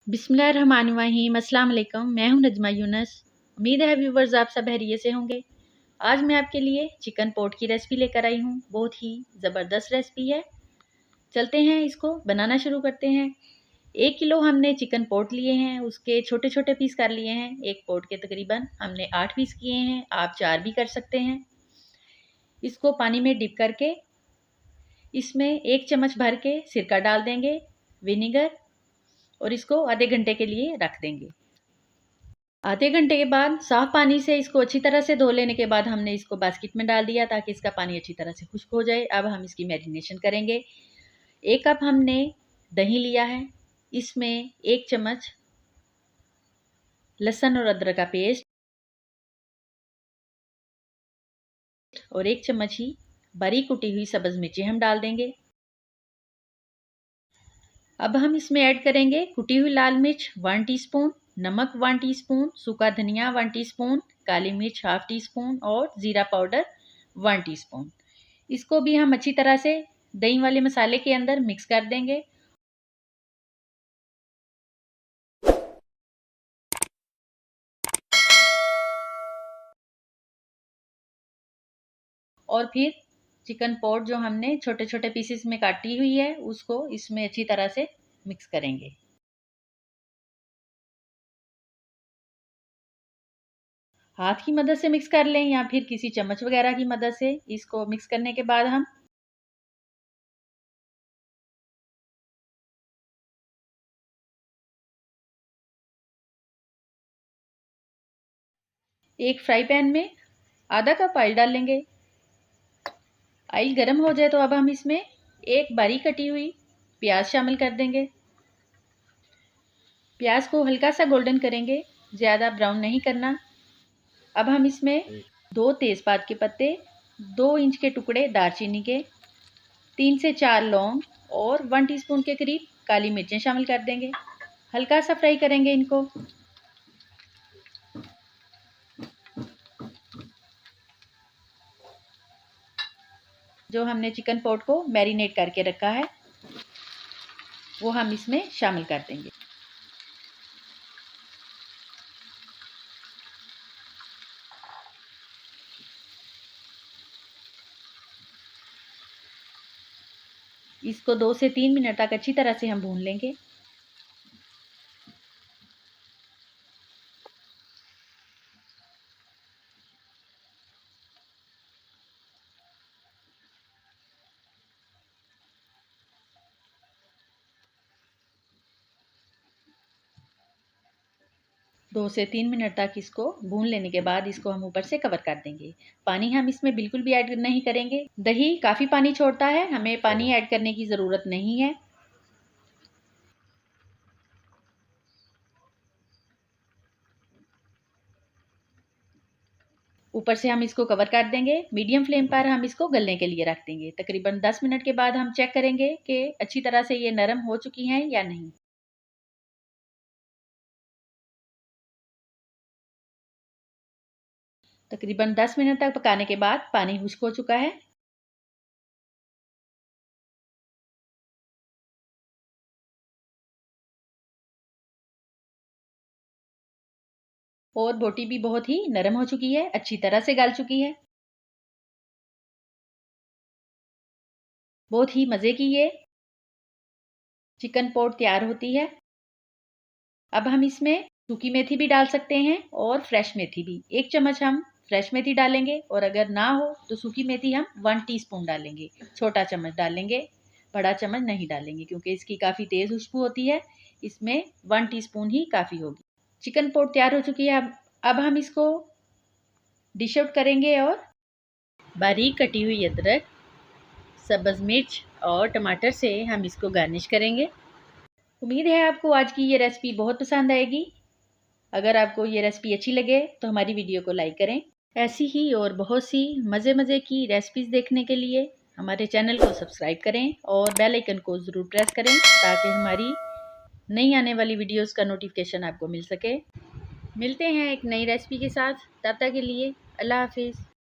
बिस्मिल्लाहिर्रहमानिर्रहीम। अस्सलाम वालेकुम। मैं हूं नजमा यूनस। उम्मीद है व्यूवर्स आप सब खैरियत से होंगे। आज मैं आपके लिए चिकन पोट की रेसिपी लेकर आई हूं। बहुत ही ज़बरदस्त रेसिपी है। चलते हैं इसको बनाना शुरू करते हैं। 1 किलो हमने चिकन पोट लिए हैं, उसके छोटे छोटे पीस कर लिए हैं। एक पोट के तकरीबन हमने 8 पीस किए हैं, आप 4 भी कर सकते हैं। इसको पानी में डिप करके इसमें 1 चम्मच भर के सिरका डाल देंगे, विनेगर, और इसको आधे घंटे के लिए रख देंगे। आधे घंटे के बाद साफ पानी से इसको अच्छी तरह से धो लेने के बाद हमने इसको बास्केट में डाल दिया ताकि इसका पानी अच्छी तरह से खुश्क हो जाए। अब हम इसकी मैरिनेशन करेंगे। 1 कप हमने दही लिया है, इसमें 1 चम्मच लहसुन और अदरक का पेस्ट और 1 चम्मच ही बारीक कुटी हुई सब्ज मिर्ची हम डाल देंगे। अब हम इसमें ऐड करेंगे कुटी हुई लाल मिर्च 1 टीस्पून, नमक 1 टीस्पून, सूखा धनिया 1 टीस्पून, काली मिर्च 1/2 टीस्पून और ज़ीरा पाउडर 1 टीस्पून। इसको भी हम अच्छी तरह से दही वाले मसाले के अंदर मिक्स कर देंगे। और फिर चिकन पोट जो हमने छोटे छोटे पीसेस में काटी हुई है उसको इसमें अच्छी तरह से मिक्स करेंगे। हाथ की मदद से मिक्स कर लें या फिर किसी चम्मच वगैरह की मदद से। इसको मिक्स करने के बाद हम एक फ्राई पैन में आधा कप ऑयल डाल लेंगे। ऑयल गर्म हो जाए तो अब हम इसमें एक बारीक कटी हुई प्याज शामिल कर देंगे। प्याज को हल्का सा गोल्डन करेंगे, ज़्यादा ब्राउन नहीं करना। अब हम इसमें 2 तेज़पात के पत्ते, 2 इंच के टुकड़े दालचीनी के, 3 से 4 लौंग और 1 टीस्पून के करीब काली मिर्चें शामिल कर देंगे। हल्का सा फ्राई करेंगे इनको। जो हमने चिकन पोट को मैरिनेट करके रखा है वो हम इसमें शामिल कर देंगे। इसको 2 से 3 मिनट तक अच्छी तरह से हम भून लेंगे। दो से 3 मिनट तक इसको भून लेने के बाद इसको हम ऊपर से कवर कर देंगे। पानी हम इसमें बिल्कुल भी ऐड नहीं करेंगे। दही काफ़ी पानी छोड़ता है, हमें पानी ऐड करने की ज़रूरत नहीं है। ऊपर से हम इसको कवर कर देंगे। मीडियम फ्लेम पर हम इसको गलने के लिए रख देंगे। तकरीबन 10 मिनट के बाद हम चेक करेंगे कि अच्छी तरह से ये नरम हो चुकी हैं या नहीं। तकरीबन 10 मिनट तक पकाने के बाद पानी खुश्क हो चुका है। और बोटी भी बहुत ही नरम हो चुकी है, अच्छी तरह से गल चुकी है। बहुत ही मज़े की ये चिकन पोट तैयार होती है। अब हम इसमें सूखी मेथी भी डाल सकते हैं और फ्रेश मेथी भी। 1 चम्मच हम फ्रेश मेथी डालेंगे और अगर ना हो तो सूखी मेथी हम 1 टीस्पून डालेंगे। छोटा चम्मच डालेंगे, बड़ा चम्मच नहीं डालेंगे क्योंकि इसकी काफ़ी तेज़ खुशबू होती है। इसमें 1 टीस्पून ही काफ़ी होगी। चिकन पोट तैयार हो चुकी है। अब हम इसको डिश आउट करेंगे और बारीक कटी हुई अदरक, सब्ज़ मिर्च और टमाटर से हम इसको गार्निश करेंगे। उम्मीद है आपको आज की ये रेसिपी बहुत पसंद आएगी। अगर आपको ये रेसिपी अच्छी लगे तो हमारी वीडियो को लाइक करें। ऐसी ही और बहुत सी मज़े की रेसिपीज़ देखने के लिए हमारे चैनल को सब्सक्राइब करें और बेल आइकन को ज़रूर प्रेस करें ताकि हमारी नई आने वाली वीडियोस का नोटिफिकेशन आपको मिल सके। मिलते हैं एक नई रेसिपी के साथ। तब तक के लिए अल्लाह हाफिज़।